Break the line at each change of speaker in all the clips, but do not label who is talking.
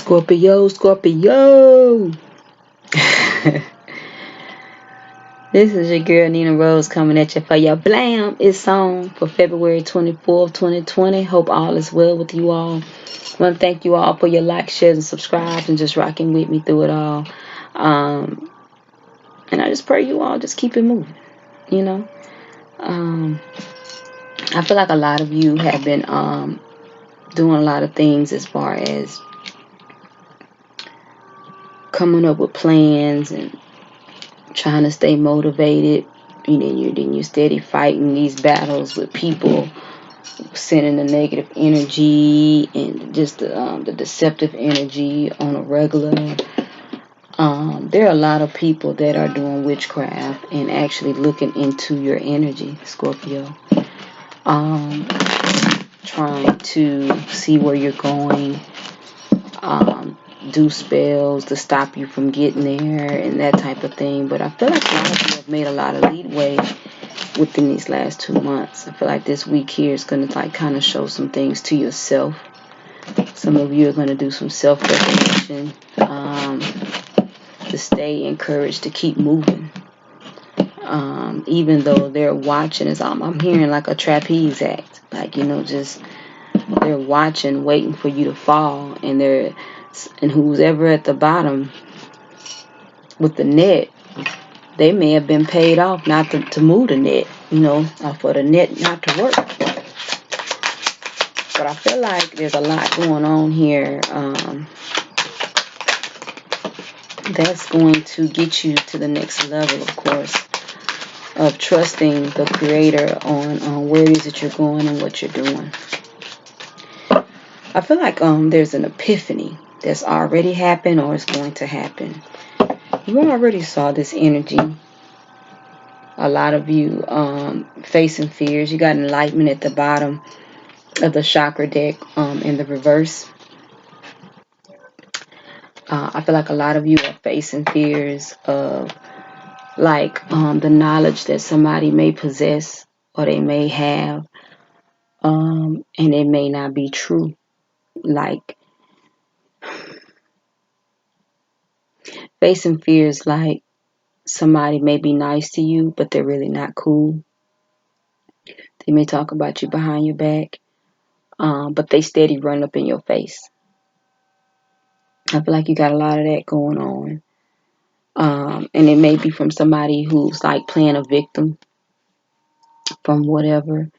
Scorpio, Scorpio. This is your girl NeenaRose coming at you for your BLAM. It's on for February 24th, 2020. Hope all is well with you all. I want to thank you all for your likes, shares, and subscribes and just rocking with me through it all. And I just pray you all just keep it moving, you know. I feel like a lot of you have been doing a lot of things as far as coming up with plans and trying to stay motivated. And then you're steady fighting these battles with people, sending the negative energy and just the deceptive energy on a regular. There are a lot of people that are doing witchcraft and actually looking into your energy, Scorpio. Trying to see where you're going, do spells to stop you from getting there and that type of thing. But I feel like a lot of you have made a lot of leadway within these last 2 months. I feel like this week here is going to kind of show some things to yourself. Some of you are going to do some self-recognition to stay encouraged to keep moving. Even though they're watching, I'm hearing like a trapeze act, like, just they're watching, waiting for you to fall, and who's ever at the bottom with the net, they may have been paid off not to move the net, for the net not to work. But I feel like there's a lot going on here that's going to get you to the next level, of course, of trusting the Creator on where it is that you're going and what you're doing. I feel like there's an epiphany that's already happened or is going to happen. You already saw this energy. A lot of you facing fears. You got enlightenment at the bottom of the chakra deck in the reverse. I feel like a lot of you are facing fears of the knowledge that somebody may possess or they may have, and it may not be true. Like facing fears like somebody may be nice to you, but they're really not cool. They may talk about you behind your back, but they steady run up in your face. I feel like you got a lot of that going on. And it may be from somebody who's like playing a victim from whatever,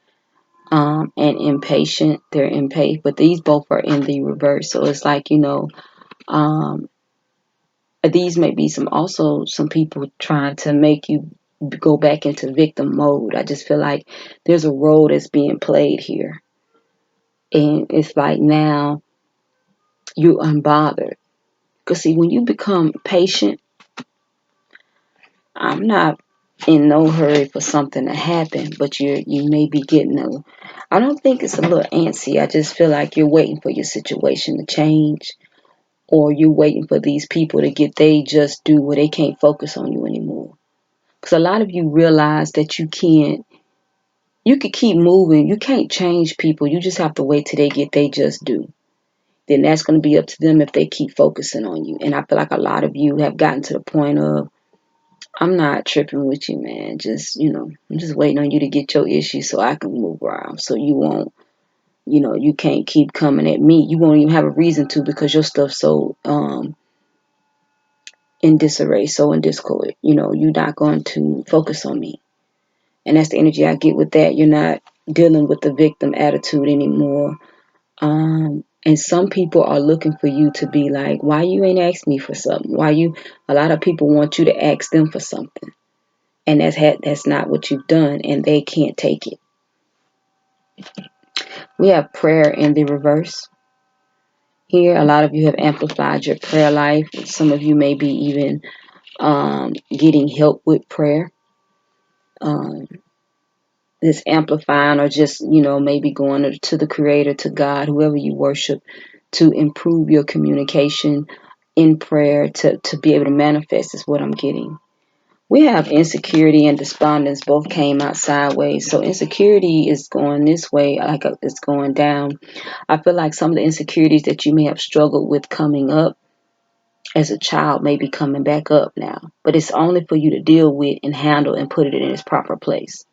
and impatient. They're impatient, but these both are in the reverse. So it's like, these may be some people trying to make you go back into victim mode. I just feel like there's a role that's being played here. And it's like now you're unbothered. Because see, when you become patient, I'm not in no hurry for something to happen, but you may be getting I don't think it's a little antsy. I just feel like you're waiting for your situation to change, or you're waiting for these people to get they just do where they can't focus on you anymore. Because a lot of you realize that you could keep moving. You can't change people. You just have to wait till they get they just do. Then that's going to be up to them if they keep focusing on you. And I feel like a lot of you have gotten to the point of, I'm not tripping with you, man. Just, I'm just waiting on you to get your issues so I can move around. So you won't, you can't keep coming at me. You won't even have a reason to, because your stuff's so in disarray, so in discord. You're not going to focus on me. And that's the energy I get with that. You're not dealing with the victim attitude anymore. And some people are looking for you to be like, why you ain't asked me for something? A lot of people want you to ask them for something. And that's not what you've done, and they can't take it. We have prayer in the reverse. Here, a lot of you have amplified your prayer life. Some of you may be even getting help with prayer. This amplifying, or just, maybe going to the Creator, to God, whoever you worship, to improve your communication in prayer, to be able to manifest is what I'm getting. We have insecurity and despondence both came out sideways. So insecurity is going this way, like it's going down. I feel like some of the insecurities that you may have struggled with coming up as a child may be coming back up now. But it's only for you to deal with and handle and put it in its proper place.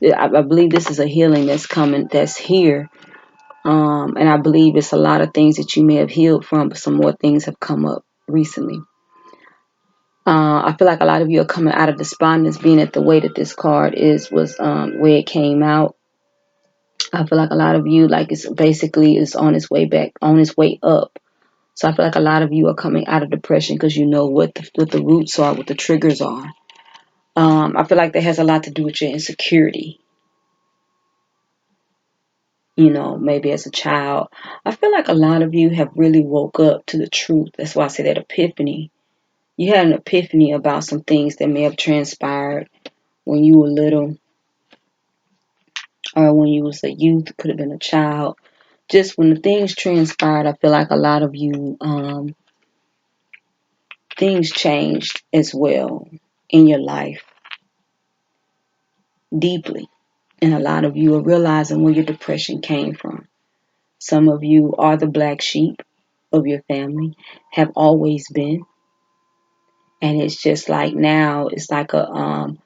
I believe this is a healing that's coming, that's here. And I believe it's a lot of things that you may have healed from, but some more things have come up recently. I feel like a lot of you are coming out of despondence, being at the way that this card was where it came out. I feel like a lot of you, like it's basically is on its way back, on its way up. So I feel like a lot of you are coming out of depression because you know what the roots are, what the triggers are. I feel like that has a lot to do with your insecurity. You know, maybe as a child. I feel like a lot of you have really woke up to the truth. That's why I say that epiphany. You had an epiphany about some things that may have transpired when you were little, or when you was a youth, could have been a child. Just when the things transpired, I feel like a lot of you, things changed as well in your life deeply. And a lot of you are realizing where your depression came from. Some of you are the black sheep of your family, have always been. And it's just like now, it's like I'm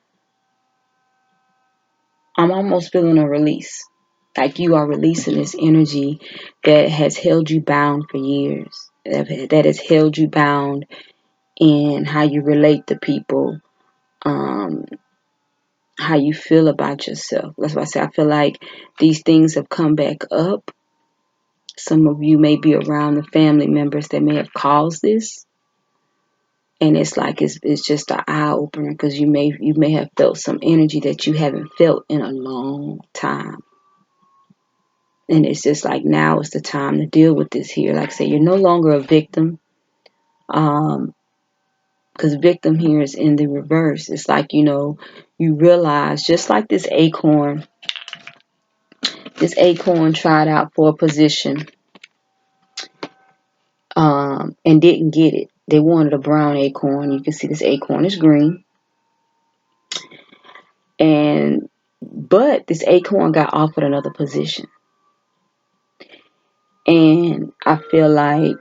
almost feeling a release. Like you are releasing this energy that has held you bound for years, that has held you bound in how you relate to people, um, how you feel about yourself. That's why I say I feel like these things have come back up. Some of you may be around the family members that may have caused this. And it's like it's just an eye opener because you may have felt some energy that you haven't felt in a long time. And it's just like now is the time to deal with this here. Like I say, you're no longer a victim. Because victim here is in the reverse. It's like, you realize just like this acorn tried out for a position and didn't get it. They wanted a brown acorn. You can see this acorn is green. But this acorn got offered another position. And I feel like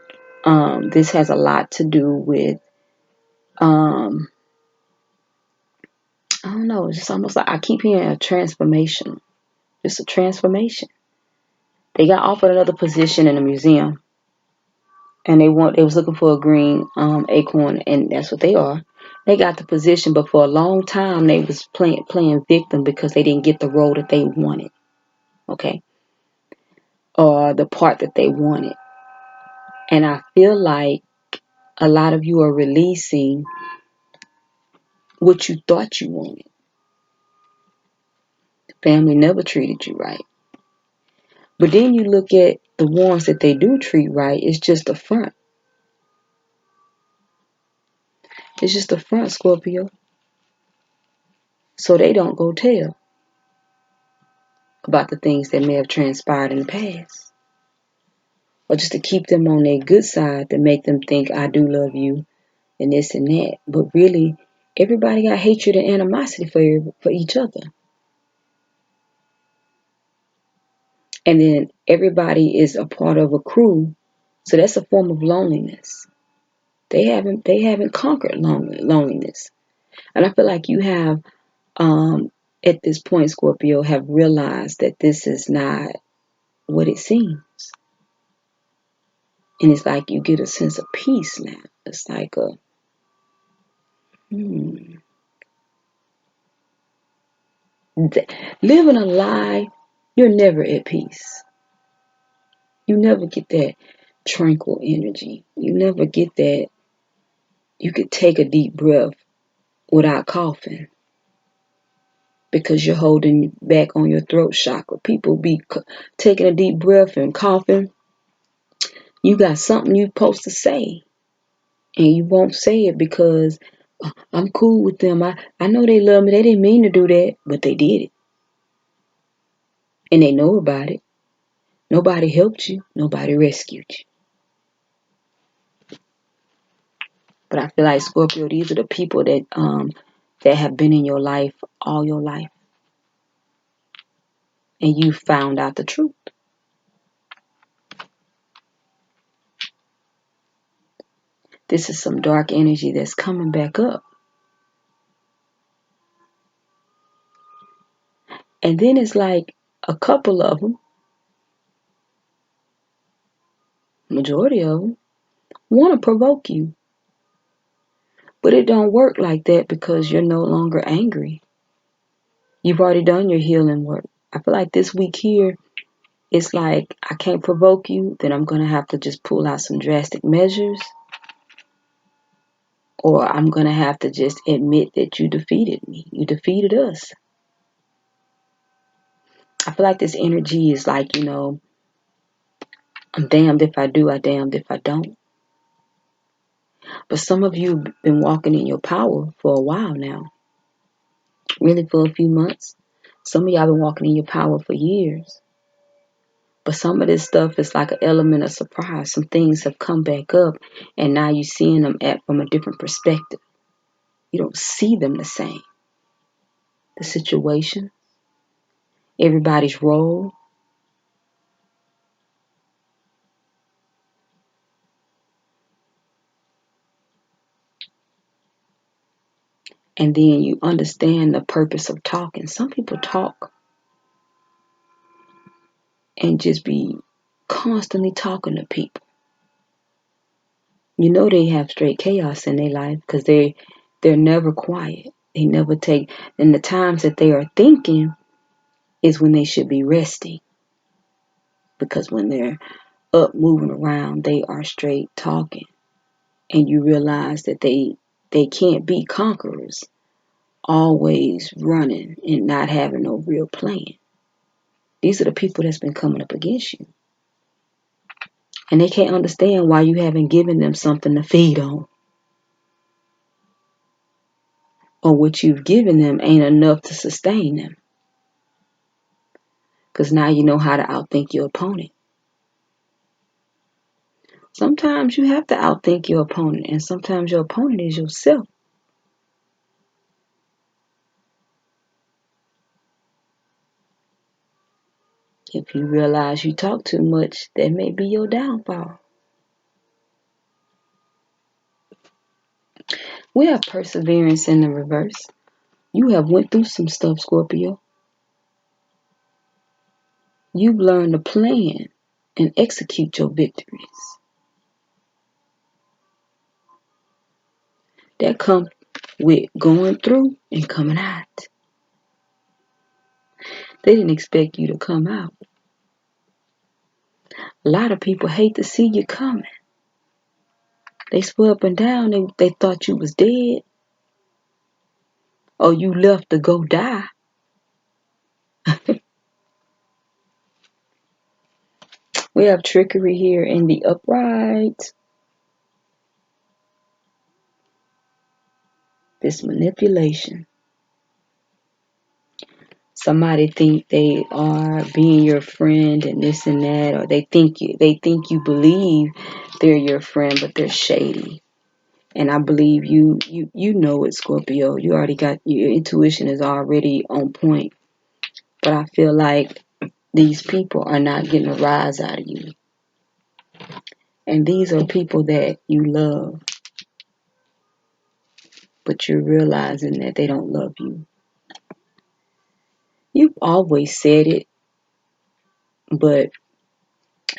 this has a lot to do with I don't know, it's just almost like I keep hearing a transformation. Just a transformation. They got offered another position in a museum. And they was looking for a green acorn, and that's what they are. They got the position, but for a long time they was playing victim because they didn't get the role that they wanted. Okay. Or the part that they wanted. And I feel like a lot of you are releasing what you thought you wanted. The family never treated you right. But then you look at the ones that they do treat right, it's just the front. It's just the front, Scorpio. So they don't go tell about the things that may have transpired in the past. Or just to keep them on their good side to make them think I do love you and this and that. But really, everybody got hatred and animosity for each other. And then everybody is a part of a crew. So that's a form of loneliness. They haven't conquered loneliness. And I feel like you have at this point, Scorpio, have realized that this is not what it seems. And it's like you get a sense of peace now. It's like living a lie, you're never at peace. You never get that tranquil energy. You never get that you could take a deep breath without coughing because you're holding back on your throat chakra. People be taking a deep breath and coughing. You got something you're supposed to say, and you won't say it because I'm cool with them. I know they love me. They didn't mean to do that, but they did it. And they know about it. Nobody helped you. Nobody rescued you. But I feel like, Scorpio, these are the people that that have been in your life all your life. And you found out the truth. This is some dark energy that's coming back up. And then it's like a couple of them, majority of them, want to provoke you. But it don't work like that because you're no longer angry. You've already done your healing work. I feel like this week here, it's like I can't provoke you, then I'm going to have to just pull out some drastic measures. Or I'm going to have to just admit that you defeated me. You defeated us. I feel like this energy is like, I'm damned if I do, I'm damned if I don't. But some of you have been walking in your power for a while now. Really for a few months. Some of y'all been walking in your power for years. But some of this stuff is like an element of surprise. Some things have come back up and now you're seeing them from a different perspective. You don't see them the same. The situation, everybody's role. And then you understand the purpose of talking. Some people talk and just be constantly talking to people. You know they have straight chaos in their life because they're never quiet. They never take, and the times that they are thinking is when they should be resting. Because when they're up moving around, they are straight talking. And you realize that they can't be conquerors, always running and not having no real plan. These are the people that's been coming up against you. And they can't understand why you haven't given them something to feed on. Or what you've given them ain't enough to sustain them. Because now you know how to outthink your opponent. Sometimes you have to outthink your opponent, and sometimes your opponent is yourself. If you realize you talk too much, that may be your downfall. We have perseverance in the reverse. You have went through some stuff, Scorpio. You've learned to plan and execute your victories. That comes with going through and coming out. They didn't expect you to come out. A lot of people hate to see you coming. They swear up and down they thought you was dead. Or you left to go die. We have trickery here in the upright. This manipulation. Somebody think they are being your friend and this and that, or they think you believe they're your friend, but they're shady. And I believe you know it, Scorpio. You already got your intuition is already on point. But I feel like these people are not getting a rise out of you. And these are people that you love. But you're realizing that they don't love you. You've always said it, but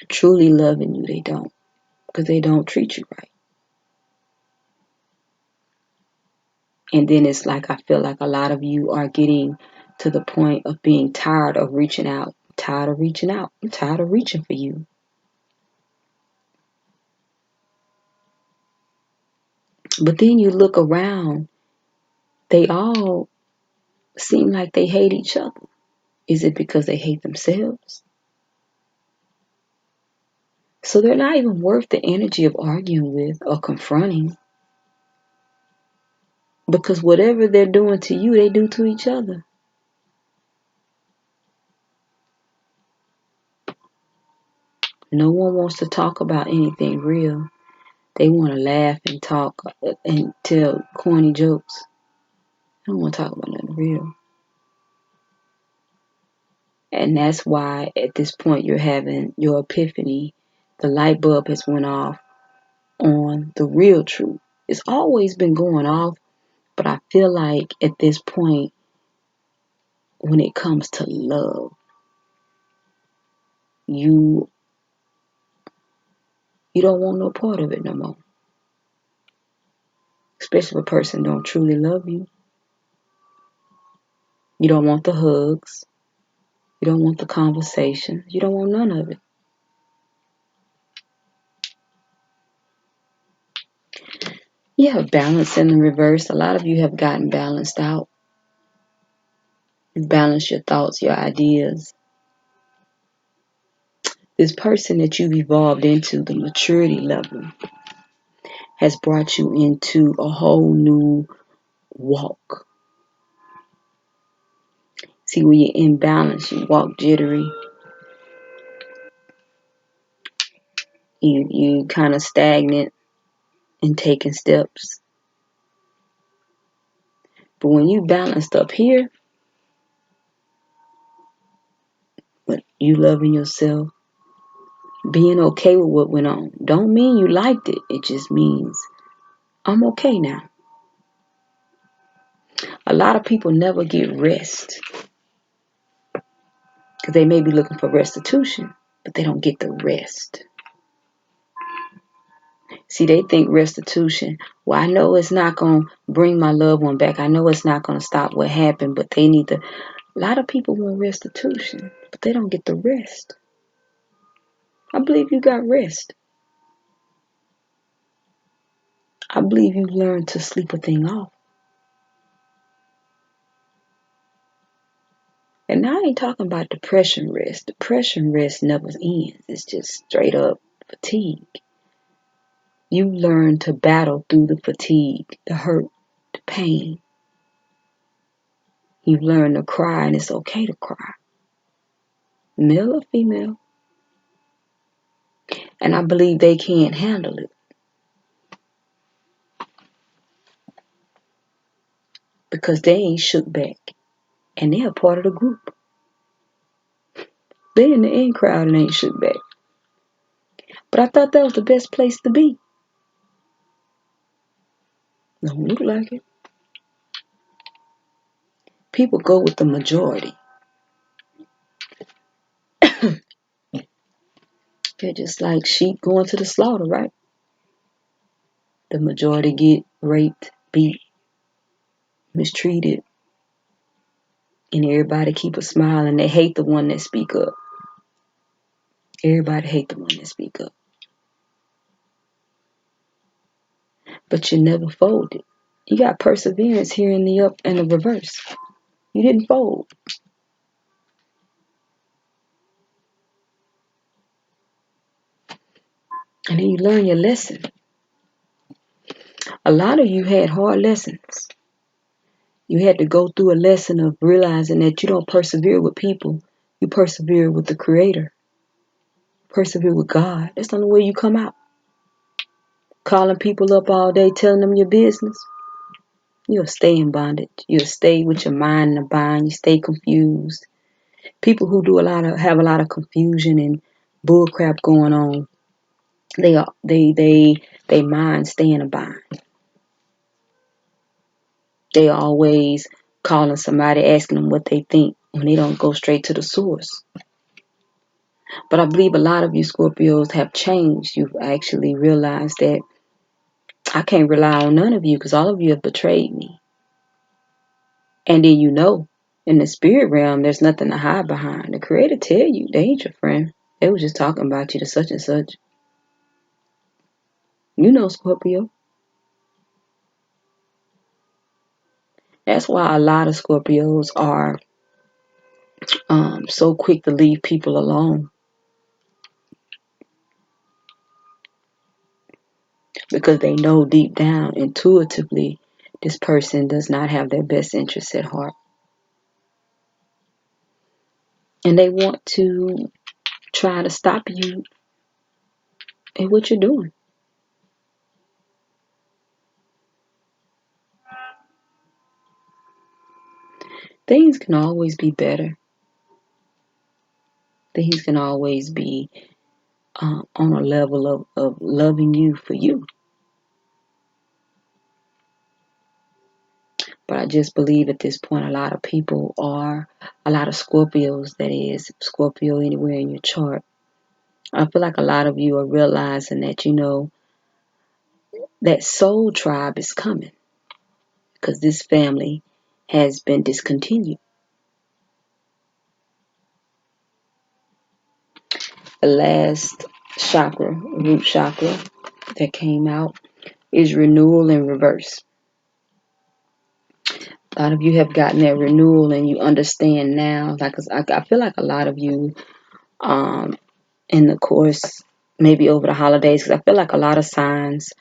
truly loving you, they don't. Because they don't treat you right. And then it's like I feel like a lot of you are getting to the point of being tired of reaching out. Tired of reaching out. I'm tired of reaching for you. But then you look around, they all seem like they hate each other. Is it because they hate themselves? So they're not even worth the energy of arguing with or confronting. Because whatever they're doing to you, they do to each other. No one wants to talk about anything real. They want to laugh and talk and tell corny jokes. I don't want to talk about nothing real. And that's why at this point you're having your epiphany. The light bulb has went off on the real truth. It's always been going off, but I feel like at this point, when it comes to love, you don't want no part of it no more. Especially if a person don't truly love you. You don't want the hugs. You don't want the conversation. You don't want none of it. You have balance in the reverse. A lot of you have gotten balanced out. You've balanced your thoughts, your ideas. This person that you've evolved into, the maturity level, has brought you into a whole new walk. See, when you're in balance, you walk jittery. You kind of stagnant and taking steps. But when you balanced up here, but you loving yourself, being okay with what went on, don't mean you liked it. It just means I'm okay now. A lot of people never get rest because they may be looking for restitution, but they don't get the rest. See, they think restitution, well, I know it's not going to bring my loved one back. I know it's not going to stop what happened, but they need to. A lot of people want restitution, but they don't get the rest. I believe you got rest. I believe you learned to sleep a thing off. And now I ain't talking about depression rest. Depression rest never ends. It's just straight up fatigue. You learn to battle through the fatigue, the hurt, the pain. You learn to cry, and it's okay to cry. Male or female. And I believe they can't handle it. Because they ain't shook back. And they're a part of the group. They in the in crowd and ain't shook back. But I thought that was the best place to be. Don't look like it. People go with the majority. They're just like sheep going to the slaughter, right? The majority get raped, beat, mistreated, and everybody keep a smile and they hate the one that speak up. Everybody hate the one that speak up. But you never folded. You got perseverance here in the up and the reverse. You didn't fold. And then you learn your lesson. A lot of you had hard lessons. You had to go through a lesson of realizing that you don't persevere with people. You persevere with the Creator. Persevere with God. That's the only way you come out. Calling people up all day, telling them your business. You'll stay in bondage. You'll stay with your mind in a bind. You stay confused. People who have a lot of confusion and bull crap going on, they mind stay in a bind. They always calling somebody, asking them what they think when they don't go straight to the source. But I believe a lot of you Scorpios have changed. You've actually realized that I can't rely on none of you because all of you have betrayed me. And then in the spirit realm, there's nothing to hide behind. The Creator tell you they ain't your friend. They was just talking about you to such and such. Scorpio. That's why a lot of Scorpios are so quick to leave people alone. Because they know deep down, intuitively, this person does not have their best interests at heart. And they want to try to stop you in what you're doing. things can always be better. Things can always be on a level of loving you for you. But I just believe at this point a lot of Scorpios, that is, Scorpio anywhere in your chart. I feel like a lot of you are realizing that, that soul tribe is coming because this family has been discontinued. The last chakra, root chakra, that came out is renewal in reverse. A lot of you have gotten that renewal and you understand now. Like, I feel like a lot of you, in the course, maybe over the holidays, because I feel like a lot of signs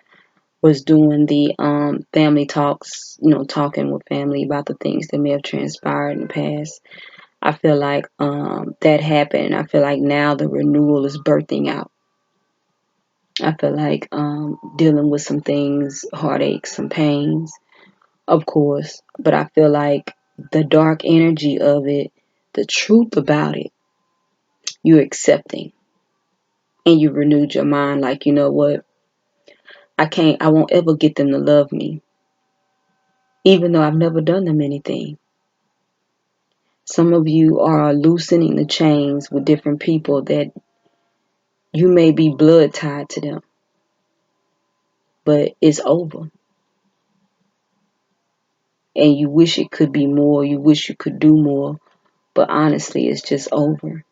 was doing the family talks, talking with family about the things that may have transpired in the past. I feel like that happened. And I feel like now the renewal is birthing out. I feel like dealing with some things, heartaches, some pains, of course. But I feel like the dark energy of it, the truth about it, you're accepting. And you renewed your mind like, you know what? I won't ever get them to love me. Even though I've never done them anything. Some of you are loosening the chains with different people that you may be blood tied to them. But it's over. And you wish it could be more. You wish you could do more. But honestly, it's just over.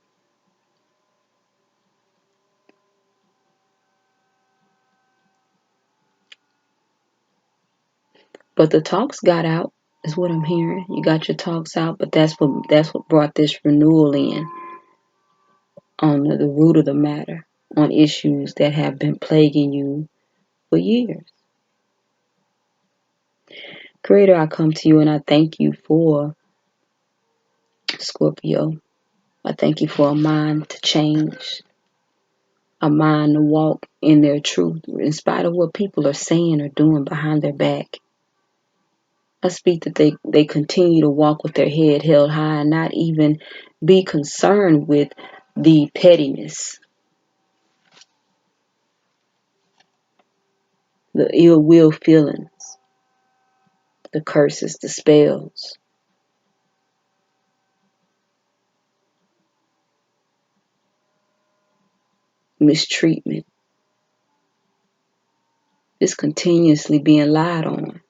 But the talks got out, is what I'm hearing. You got your talks out, but that's what brought this renewal in on the root of the matter, on issues that have been plaguing you for years. Creator, I come to you and I thank you for Scorpio. I thank you for a mind to change, a mind to walk in their truth, in spite of what people are saying or doing behind their back. I speak that they continue to walk with their head held high and not even be concerned with the pettiness, the ill will feelings, the curses, the spells, mistreatment, just continuously being lied on.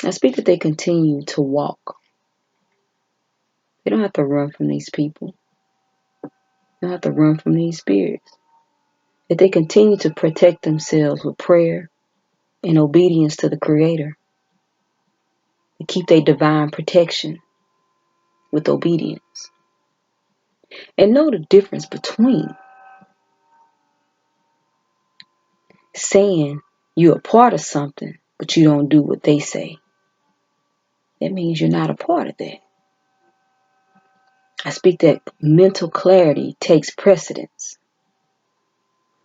I speak that they continue to walk. They don't have to run from these people. They don't have to run from these spirits. That they continue to protect themselves with prayer and obedience to the Creator. To keep their divine protection with obedience. And know the difference between saying you're a part of something, but you don't do what they say. That means you're not a part of that. I speak that mental clarity takes precedence.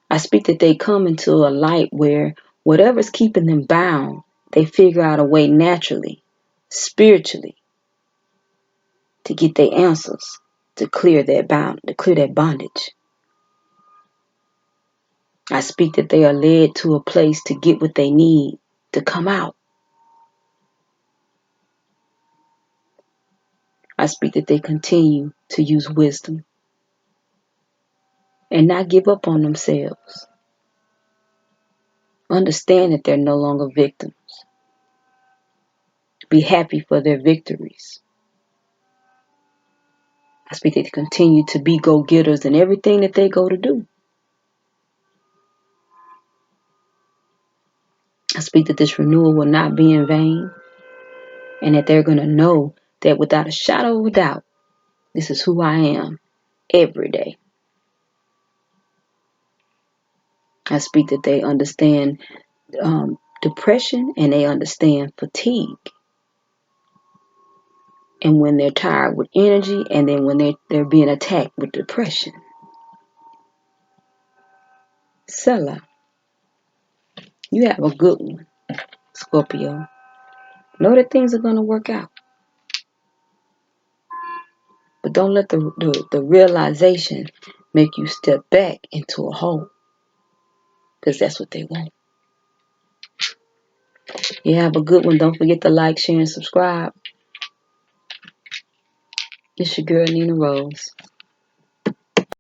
I speak that they come into a light where whatever's keeping them bound, they figure out a way naturally, spiritually, to get their answers, to clear that bondage. I speak that they are led to a place to get what they need to come out. I speak that they continue to use wisdom and not give up on themselves. Understand that they're no longer victims. Be happy for their victories. I speak that they continue to be go-getters in everything that they go to do. I speak that this renewal will not be in vain and that they're going to know that without a shadow of a doubt, this is who I am every day. I speak that they understand depression and they understand fatigue. And when they're tired with energy and then when they're being attacked with depression. Selah, you have a good one, Scorpio. Know that things are going to work out. But don't let the realization make you step back into a hole. Because that's what they want. You have a good one. Don't forget to like, share, and subscribe. It's your girl, NeenaRose.